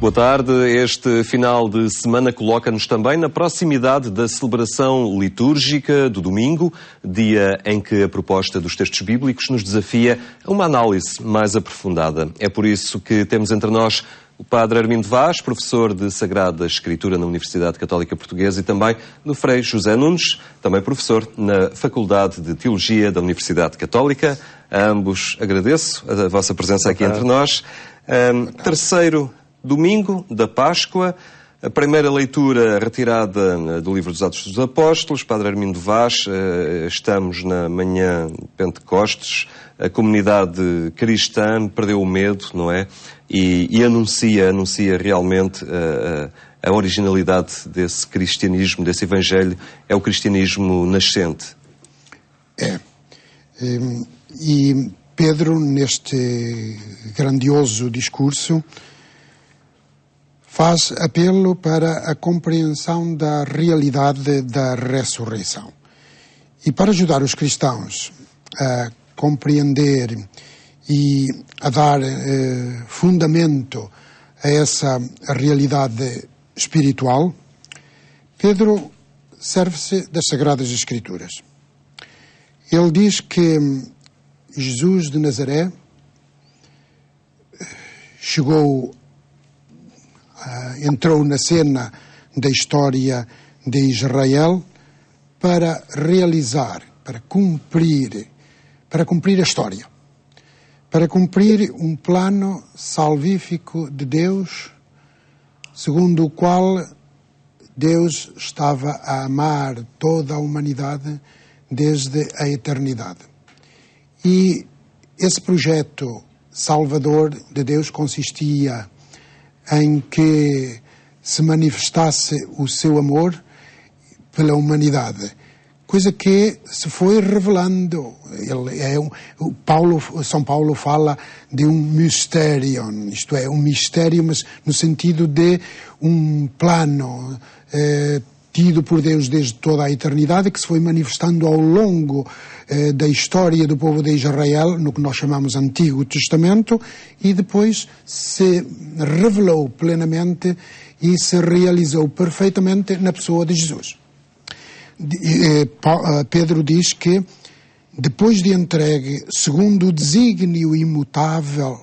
boa tarde. Este final de semana coloca-nos também na proximidade da celebração litúrgica do domingo, dia em que a proposta dos textos bíblicos nos desafia a uma análise mais aprofundada. É por isso que temos entre nós o Padre Armindo Vaz, professor de Sagrada Escritura na Universidade Católica Portuguesa, e também do Frei José Nunes, também professor na Faculdade de Teologia da Universidade Católica. A ambos agradeço a vossa presença aqui entre nós. Terceiro domingo da Páscoa, a primeira leitura retirada do livro dos Atos dos Apóstolos. Padre Armindo Vaz, estamos na manhã de Pentecostes, a comunidade cristã perdeu o medo, não é? E anuncia realmente a originalidade desse cristianismo, desse evangelho, é o cristianismo nascente. E Pedro, neste grandioso discurso, faz apelo para a compreensão da realidade da ressurreição. E para ajudar os cristãos a compreender e a dar fundamento a essa realidade espiritual, Pedro serve-se das Sagradas Escrituras. Ele diz que Jesus de Nazaré entrou na cena da história de Israel para realizar, para cumprir a história, para cumprir um plano salvífico de Deus, segundo o qual Deus estava a amar toda a humanidade desde a eternidade. E esse projeto salvador de Deus consistia em que se manifestasse o seu amor pela humanidade, coisa que se foi revelando. São Paulo fala de um mysterion, isto é, um mistério, mas no sentido de um plano tido por Deus desde toda a eternidade, que se foi manifestando ao longo da história do povo de Israel, no que nós chamamos Antigo Testamento, e depois se revelou plenamente e se realizou perfeitamente na pessoa de Jesus. Pedro diz que, depois de entregue, segundo o desígnio imutável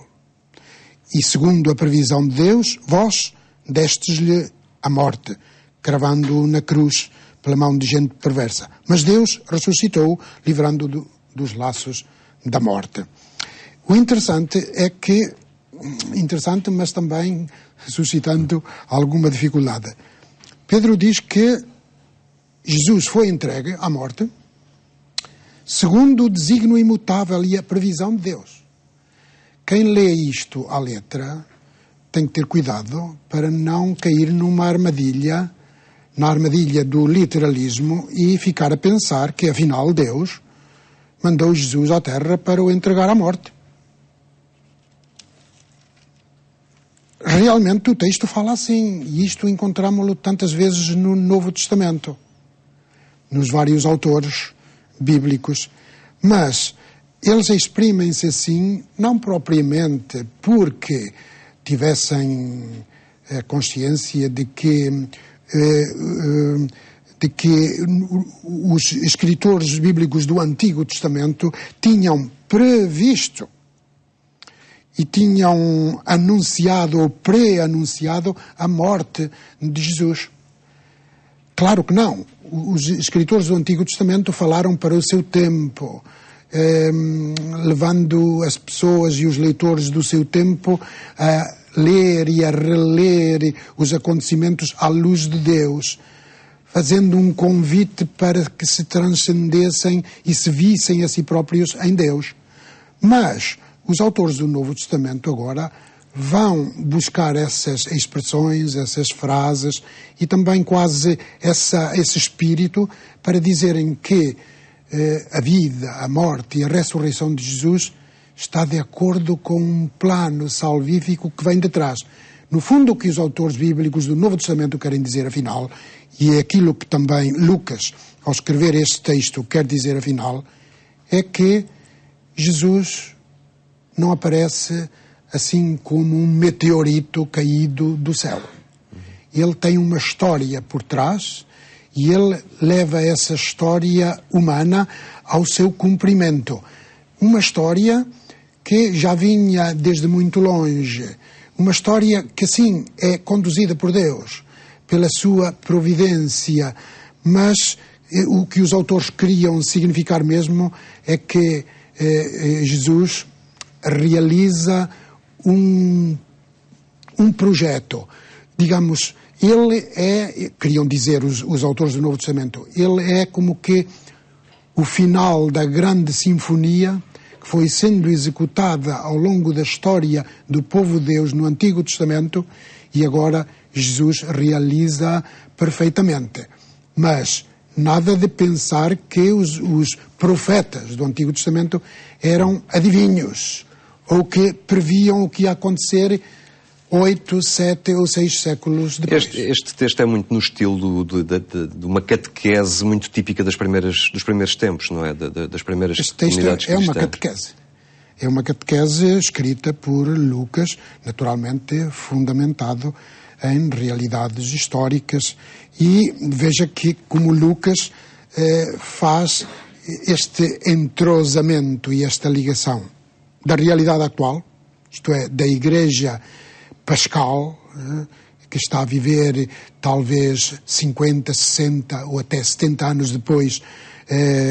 e segundo a previsão de Deus, vós destes-lhe a morte, cravando-o na cruz pela mão de gente perversa. Mas Deus ressuscitou, livrando-o dos laços da morte. O interessante é que, mas também suscitando alguma dificuldade, Pedro diz que Jesus foi entregue à morte segundo o desígnio imutável e a previsão de Deus. Quem lê isto à letra tem que ter cuidado para não cair na armadilha do literalismo e ficar a pensar que, afinal, Deus mandou Jesus à terra para o entregar à morte. Realmente o texto fala assim, e isto encontramos-lo tantas vezes no Novo Testamento, nos vários autores bíblicos, mas eles exprimem-se assim, não propriamente porque tivessem consciência de que os escritores bíblicos do Antigo Testamento tinham previsto e tinham anunciado ou pré-anunciado a morte de Jesus. Claro que não. Os escritores do Antigo Testamento falaram para o seu tempo, levando as pessoas e os leitores do seu tempo a ler e a reler os acontecimentos à luz de Deus, fazendo um convite para que se transcendessem e se vissem a si próprios em Deus. Mas os autores do Novo Testamento agora vão buscar essas expressões, essas frases e também quase esse espírito para dizerem que a vida, a morte e a ressurreição de Jesus está de acordo com um plano salvífico que vem de trás. No fundo, o que os autores bíblicos do Novo Testamento querem dizer, afinal, e é aquilo que também Lucas, ao escrever este texto, quer dizer, afinal, é que Jesus não aparece assim como um meteorito caído do céu. Ele tem uma história por trás e ele leva essa história humana ao seu cumprimento. Uma história que já vinha desde muito longe. Uma história que, sim, é conduzida por Deus, pela sua providência, mas o que os autores queriam significar mesmo é que Jesus realiza um projeto. Digamos, ele é, queriam dizer os autores do Novo Testamento, ele é como que o final da grande sinfonia que foi sendo executada ao longo da história do povo de Deus no Antigo Testamento e agora Jesus realiza perfeitamente. Mas nada de pensar que os profetas do Antigo Testamento eram adivinhos ou que previam o que ia acontecer 8, 7 ou 6 séculos depois. Este texto é muito no estilo de uma catequese muito típica dos primeiros tempos, não é? Das primeiras comunidades cristãs. Este texto é uma catequese. É uma catequese escrita por Lucas, naturalmente fundamentado em realidades históricas. E veja que como Lucas faz este entrosamento e esta ligação da realidade atual, isto é, da Igreja Pascal, que está a viver talvez 50, 60 ou até 70 anos depois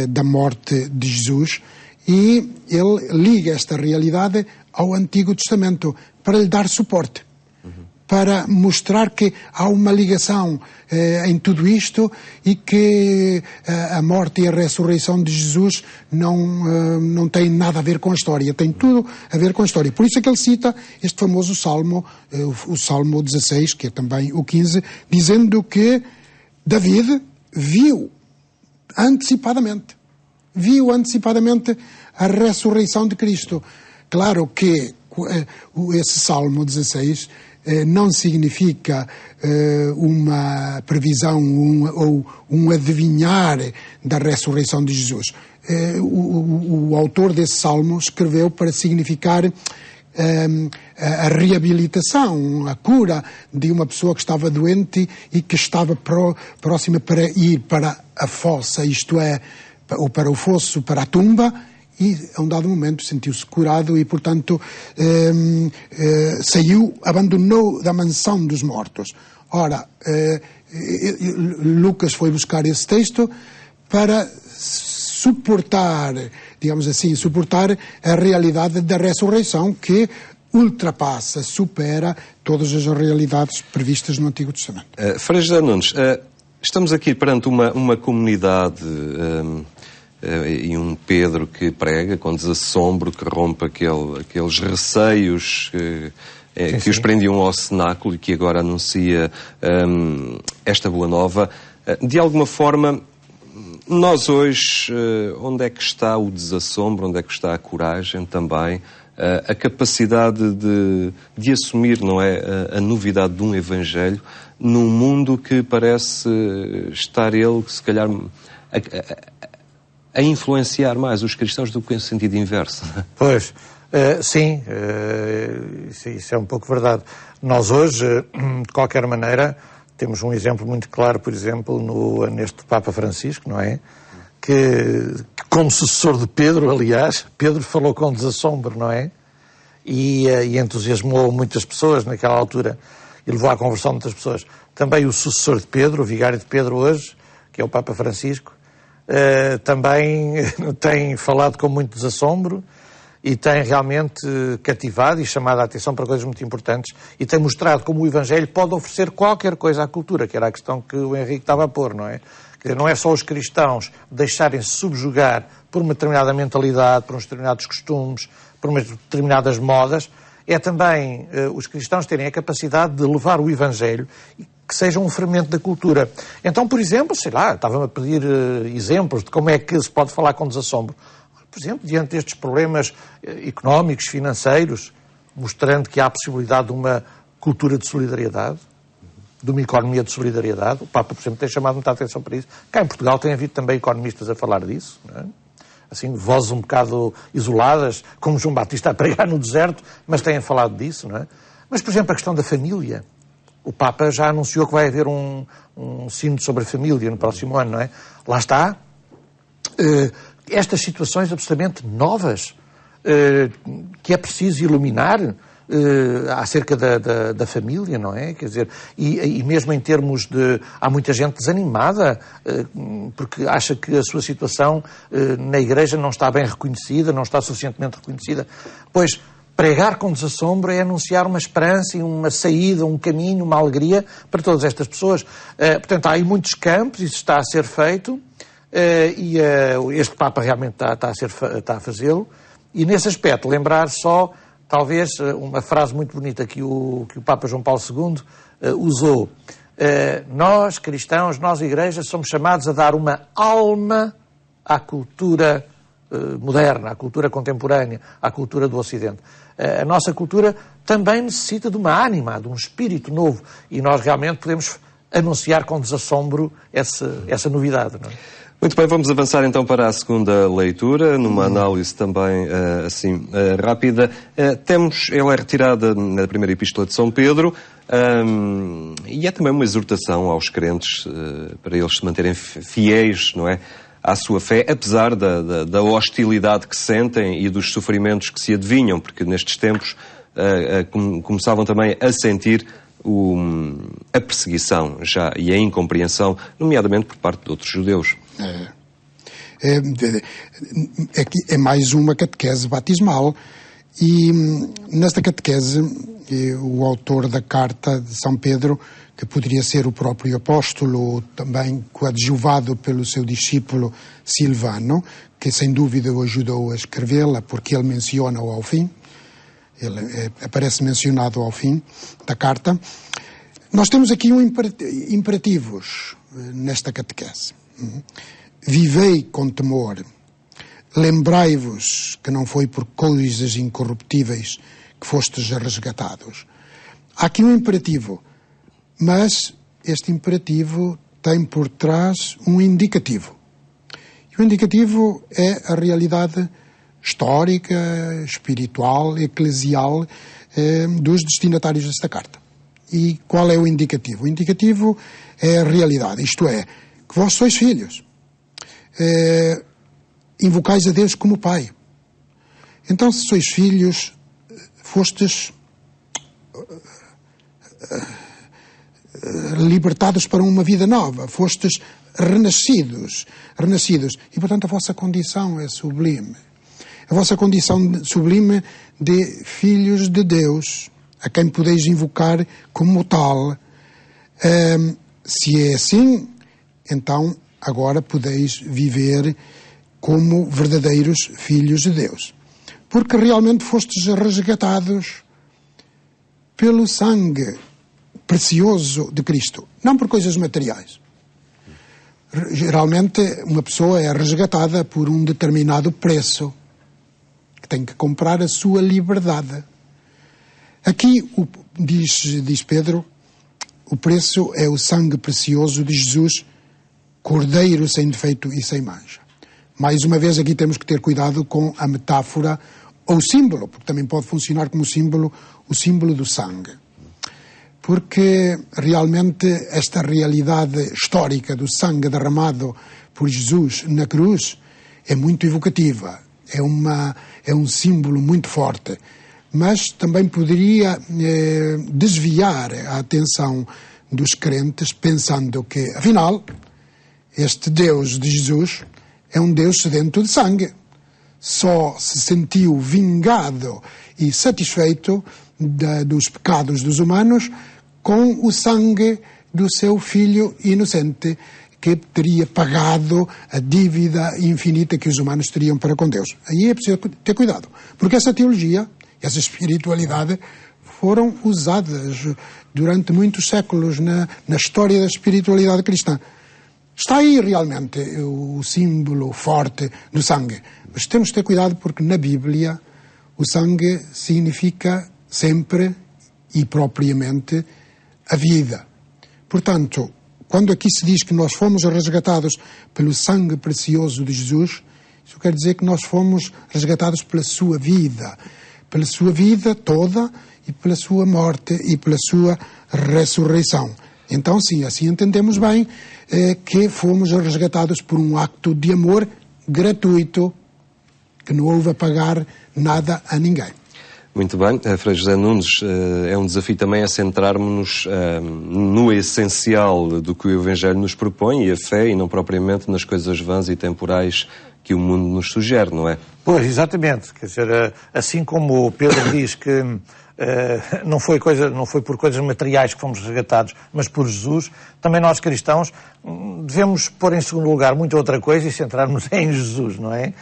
da morte de Jesus, e ele liga esta realidade ao Antigo Testamento para lhe dar suporte, para mostrar que há uma ligação em tudo isto e que a morte e a ressurreição de Jesus não tem nada a ver com a história, tem tudo a ver com a história. Por isso é que ele cita este famoso Salmo, o Salmo 16, que é também o 15, dizendo que David viu antecipadamente a ressurreição de Cristo. Claro que esse Salmo 16 não significa uma previsão ou um adivinhar da ressurreição de Jesus. O autor desse salmo escreveu para significar a reabilitação, a cura de uma pessoa que estava doente e que estava próxima para ir para a fossa, isto é, ou para o fosso, para a tumba, e a um dado momento sentiu-se curado e, portanto, abandonou da mansão dos mortos. Ora, Lucas foi buscar esse texto para suportar, digamos assim, a realidade da ressurreição que ultrapassa, supera todas as realidades previstas no Antigo Testamento. Frei José Nunes, estamos aqui perante uma comunidade e um Pedro que prega com desassombro, que rompe aqueles receios que os prendiam ao cenáculo e que agora anuncia esta boa nova. De alguma forma, nós hoje, onde é que está o desassombro, onde é que está a coragem também, a capacidade de assumir, não é, a novidade de um Evangelho num mundo que parece estar ele, se calhar, a influenciar mais os cristãos do que em sentido inverso? Pois, sim, isso é um pouco verdade. Nós hoje, de qualquer maneira, temos um exemplo muito claro, por exemplo, neste Papa Francisco, não é? Que como sucessor de Pedro, aliás, Pedro falou com desassombro, não é? E entusiasmou muitas pessoas naquela altura e levou à conversão muitas pessoas. Também o sucessor de Pedro, o vigário de Pedro hoje, que é o Papa Francisco, também tem falado com muito desassombro e tem realmente cativado e chamado a atenção para coisas muito importantes e tem mostrado como o Evangelho pode oferecer qualquer coisa à cultura, que era a questão que o Henrique estava a pôr, não é? Quer dizer, não é só os cristãos deixarem-se subjugar por uma determinada mentalidade, por uns determinados costumes, por umas determinadas modas, é também os cristãos terem a capacidade de levar o Evangelho que seja um fermento da cultura. Então, por exemplo, sei lá, estava-me a pedir exemplos de como é que se pode falar com desassombro. Por exemplo, diante destes problemas económicos, financeiros, mostrando que há a possibilidade de uma cultura de solidariedade, de uma economia de solidariedade. O Papa, por exemplo, tem chamado muita atenção para isso. Cá em Portugal tem havido também economistas a falar disso, não é? assim, vozes um bocado isoladas, como João Batista a pregar no deserto, mas têm falado disso, não é? Mas, por exemplo, a questão da família. O Papa já anunciou que vai haver um sínodo sobre a família no próximo ano, não é? Lá está. Estas situações absolutamente novas que é preciso iluminar acerca da família, não é? Quer dizer, e mesmo em termos de... Há muita gente desanimada porque acha que a sua situação na Igreja não está bem reconhecida, não está suficientemente reconhecida. Pois, pregar com desassombro é anunciar uma esperança e uma saída, um caminho, uma alegria para todas estas pessoas. Portanto, há aí muitos campos, isso está a ser feito, e este Papa realmente está a fazê-lo. E nesse aspecto, lembrar só, talvez, uma frase muito bonita que o Papa João Paulo II usou. Nós, cristãos, nós, Igreja, somos chamados a dar uma alma à cultura moderna, à cultura contemporânea, à cultura do Ocidente. A nossa cultura também necessita de uma ânima, de um espírito novo, e nós realmente podemos anunciar com desassombro essa novidade, não é? Muito bem, vamos avançar então para a segunda leitura, numa análise também rápida. Ela é retirada na primeira epístola de São Pedro, e é também uma exortação aos crentes para eles se manterem fiéis, não é, à sua fé, apesar da hostilidade que sentem e dos sofrimentos que se adivinham, porque nestes tempos começavam também a sentir a perseguição já e a incompreensão, nomeadamente por parte de outros judeus. É mais uma catequese batismal, e nesta catequese o autor da carta de São Pedro, que poderia ser o próprio apóstolo, também coadjuvado pelo seu discípulo Silvano, que sem dúvida o ajudou a escrevê-la, porque ele menciona-o ao fim, ele aparece mencionado ao fim da carta. Nós temos aqui imperativos nesta catequese. Vivei com temor, lembrai-vos que não foi por coisas incorruptíveis que fostes resgatados. Há aqui um imperativo, mas este imperativo tem por trás um indicativo. E o indicativo é a realidade histórica, espiritual, eclesial dos destinatários desta carta. E qual é o indicativo? O indicativo é a realidade, isto é, que vós sois filhos, invocais a Deus como Pai. Então, se sois filhos, fostes libertados para uma vida nova, fostes renascidos, e portanto a vossa condição é sublime. A vossa condição sublime de filhos de Deus, a quem podeis invocar como tal. Se é assim, então agora podeis viver como verdadeiros filhos de Deus. Porque realmente fostes resgatados pelo sangue precioso de Cristo, não por coisas materiais. Geralmente uma pessoa é resgatada por um determinado preço, que tem que comprar a sua liberdade. Aqui, diz Pedro, o preço é o sangue precioso de Jesus, cordeiro sem defeito e sem mancha. Mais uma vez, aqui temos que ter cuidado com a metáfora ou símbolo, porque também pode funcionar como símbolo, o símbolo do sangue. Porque realmente esta realidade histórica do sangue derramado por Jesus na cruz é muito evocativa, é um símbolo muito forte, mas também poderia desviar a atenção dos crentes, pensando que, afinal, este Deus de Jesus é um Deus sedento de sangue. Só se sentiu vingado e satisfeito dos pecados dos humanos com o sangue do seu Filho inocente, que teria pagado a dívida infinita que os humanos teriam para com Deus. Aí é preciso ter cuidado, porque essa teologia, essa espiritualidade foram usadas durante muitos séculos na história da espiritualidade cristã. Está aí realmente o símbolo forte do sangue. Mas temos que ter cuidado porque na Bíblia o sangue significa sempre e propriamente a vida. Portanto, quando aqui se diz que nós fomos resgatados pelo sangue precioso de Jesus, Isso quer dizer que nós fomos resgatados pela sua vida toda e pela sua morte e pela sua ressurreição. Então, sim, assim entendemos bem que fomos resgatados por um acto de amor gratuito, que não houve a pagar nada a ninguém. Muito bem. Frei José Nunes, é um desafio também a centrarmos-nos no essencial do que o Evangelho nos propõe, e a fé, e não propriamente nas coisas vãs e temporais que o mundo nos sugere, não é? Pois, exatamente. Quer dizer, assim como o Pedro diz que não foi por coisas materiais que fomos resgatados, mas por Jesus, também nós cristãos devemos pôr em segundo lugar muita outra coisa e centrar-nos em Jesus, não é?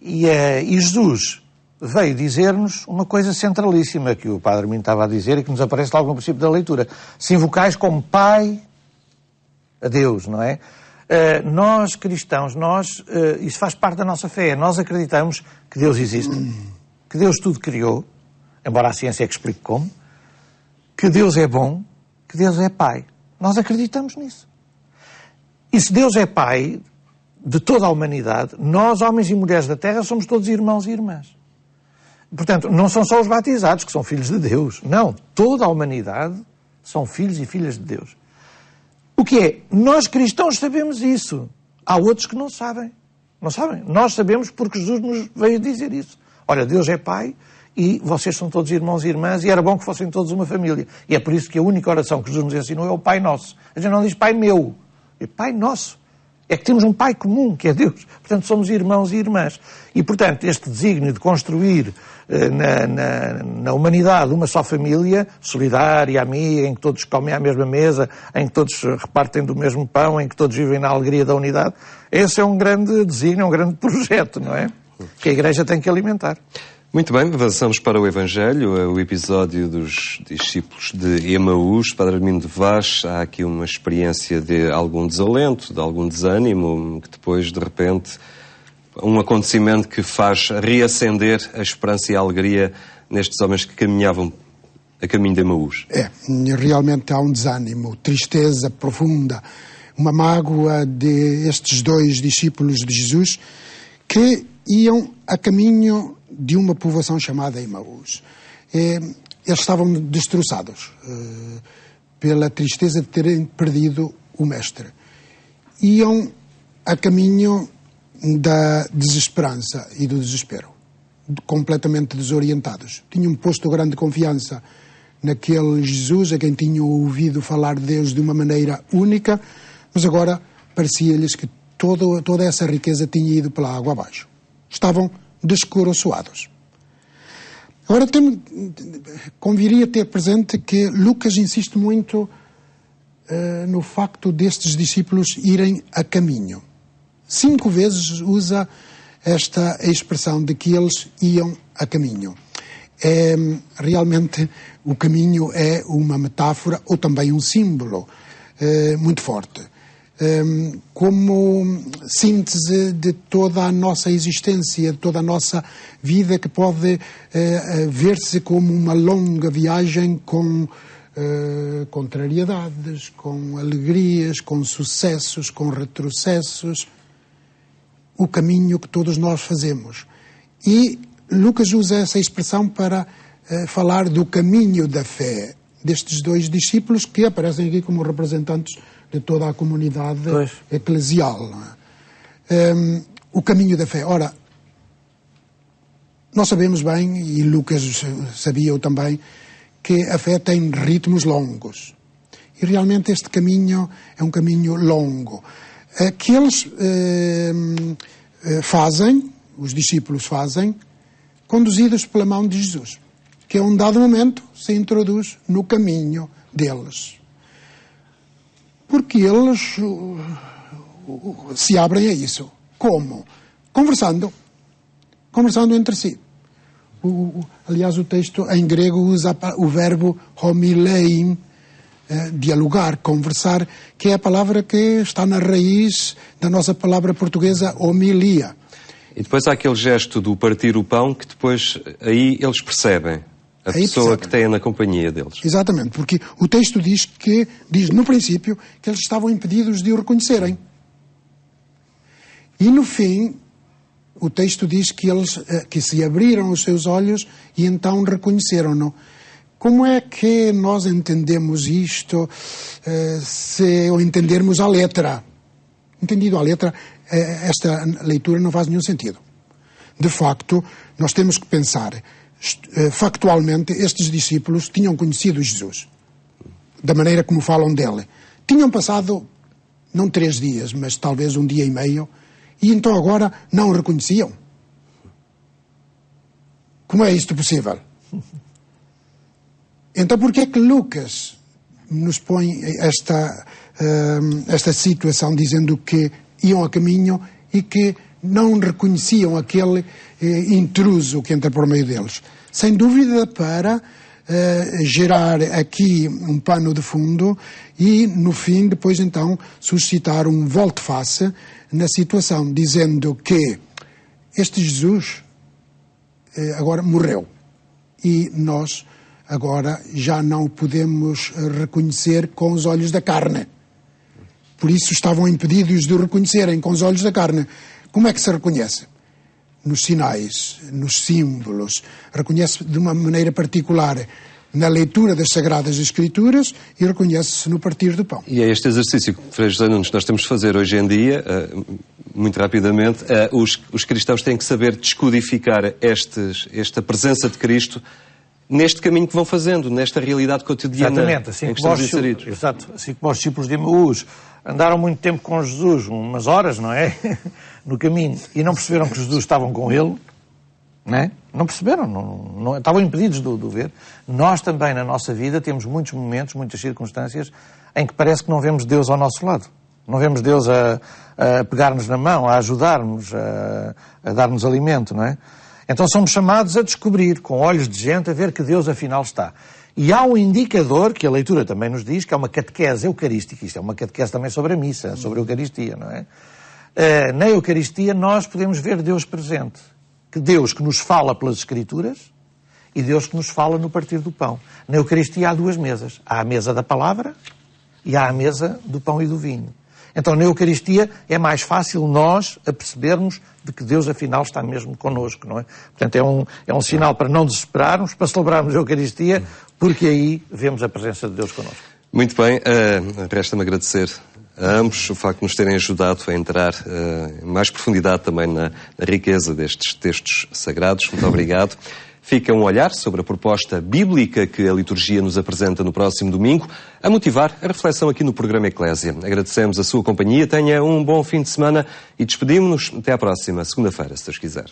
E Jesus veio dizer-nos uma coisa centralíssima que o Padre Minho estava a dizer e que nos aparece logo no princípio da leitura. Se invocais como Pai a Deus, não é? Nós cristãos, isso faz parte da nossa fé. Nós acreditamos que Deus existe, que Deus tudo criou, embora a ciência é que explique como, que Deus é bom, que Deus é Pai. Nós acreditamos nisso. E se Deus é Pai de toda a humanidade, nós, homens e mulheres da Terra, somos todos irmãos e irmãs. Portanto, não são só os batizados que são filhos de Deus. Não, toda a humanidade são filhos e filhas de Deus. O que é? Nós cristãos sabemos isso. Há outros que não sabem. Não sabem. Nós sabemos porque Jesus nos veio dizer isso. Olha, Deus é Pai e vocês são todos irmãos e irmãs e era bom que fossem todos uma família. E é por isso que a única oração que Jesus nos ensinou é o Pai Nosso. A gente não diz Pai meu, é Pai Nosso. É que temos um Pai comum, que é Deus. Portanto, somos irmãos e irmãs. E, portanto, este desígnio de construir na humanidade uma só família, solidária, amiga, em que todos comem à mesma mesa, em que todos repartem do mesmo pão, em que todos vivem na alegria da unidade, esse é um grande desígnio, um grande projeto, não é? Que a Igreja tem que alimentar. Muito bem, avançamos para o Evangelho, o episódio dos discípulos de Emaús. Padre Armindo de Vaz, há aqui uma experiência de algum desalento, de algum desânimo, que depois, de repente, um acontecimento que faz reacender a esperança e a alegria nestes homens que caminhavam a caminho de Emaús. Realmente há um desânimo, tristeza profunda, uma mágoa de estes dois discípulos de Jesus que iam a caminho de uma povoação chamada Emaús. Eles estavam destroçados pela tristeza de terem perdido o Mestre. Iam a caminho da desesperança e do desespero, completamente desorientados. Tinham posto grande confiança naquele Jesus a quem tinham ouvido falar de Deus de uma maneira única, mas agora parecia-lhes que toda essa riqueza tinha ido pela água abaixo. Estavam descoroçoados. Agora, conviria ter presente que Lucas insiste muito no facto destes discípulos irem a caminho. 5 vezes usa esta expressão de que eles iam a caminho. Realmente, o caminho é uma metáfora ou também um símbolo muito forte. Como síntese de toda a nossa existência, de toda a nossa vida, que pode ver-se como uma longa viagem com contrariedades, com alegrias, com sucessos, com retrocessos, o caminho que todos nós fazemos. E Lucas usa essa expressão para falar do caminho da fé destes dois discípulos que aparecem aqui como representantes de toda a comunidade eclesial. O caminho da fé. Ora, nós sabemos bem, e Lucas sabia também, que a fé tem ritmos longos. E realmente este caminho é um caminho longo. Que eles fazem, os discípulos fazem, conduzidos pela mão de Jesus, que a um dado momento se introduz no caminho deles. Porque eles se abrem a isso. Como? Conversando entre si. Aliás, o texto em grego usa o verbo homilein, dialogar, conversar, que é a palavra que está na raiz da nossa palavra portuguesa homilia. E depois há aquele gesto do partir o pão que depois aí eles percebem. A pessoa que tem na companhia deles. Exatamente, porque o texto diz no princípio que eles estavam impedidos de o reconhecerem. E no fim, o texto diz que eles que se abriram os seus olhos e então reconheceram-no. Como é que nós entendemos isto se o entendermos à letra? Entendido à letra, esta leitura não faz nenhum sentido. De facto, nós temos que pensar, factualmente, estes discípulos tinham conhecido Jesus, da maneira como falam dele. Tinham passado, não 3 dias, mas talvez 1 dia e meio, e então agora não o reconheciam. Como é isto possível? Então por que é que Lucas nos põe esta situação dizendo que iam a caminho e que não reconheciam aquele intruso que entra por meio deles? Sem dúvida para gerar aqui um pano de fundo e no fim depois então suscitar um volte-face na situação, dizendo que este Jesus agora morreu e nós agora já não o podemos reconhecer com os olhos da carne. Por isso estavam impedidos de o reconhecerem com os olhos da carne. Como é que se reconhece? Nos sinais, nos símbolos. Reconhece de uma maneira particular na leitura das Sagradas Escrituras e reconhece-se no partir do pão. E é este exercício que, Frei José Nunes, nós temos de fazer hoje em dia, muito rapidamente. Os cristãos têm que saber descodificar esta presença de Cristo neste caminho que vão fazendo, nesta realidade cotidiana. Exatamente, assim como os discípulos de Emaús andaram muito tempo com Jesus, umas horas, não é? No caminho, e não perceberam que Jesus estavam com ele, não é? Não perceberam, não, estavam impedidos de o ver. Nós também, na nossa vida, temos muitos momentos, muitas circunstâncias, em que parece que não vemos Deus ao nosso lado. Não vemos Deus a pegar-nos na mão, a ajudar-nos, a dar-nos alimento, não é? Então somos chamados a descobrir, com olhos de gente, a ver que Deus afinal está. E há um indicador, que a leitura também nos diz, que é uma catequese eucarística. Isto é uma catequese também sobre a missa, sobre a Eucaristia, não é? Na Eucaristia nós podemos ver Deus presente. Que Deus que nos fala pelas Escrituras e Deus que nos fala no partir do pão. Na Eucaristia há 2 mesas. Há a mesa da palavra e há a mesa do pão e do vinho. Então, na Eucaristia é mais fácil nós apercebermos de que Deus, afinal, está mesmo connosco, não é? Portanto, é um sinal para não desesperarmos, para celebrarmos a Eucaristia, porque aí vemos a presença de Deus connosco. Muito bem, resta-me agradecer a ambos o facto de nos terem ajudado a entrar em mais profundidade também na riqueza destes textos sagrados. Muito obrigado. Fica um olhar sobre a proposta bíblica que a liturgia nos apresenta no próximo domingo, a motivar a reflexão aqui no programa Eclésia. Agradecemos a sua companhia, tenha um bom fim de semana e despedimos-nos até à próxima segunda-feira, se Deus quiser.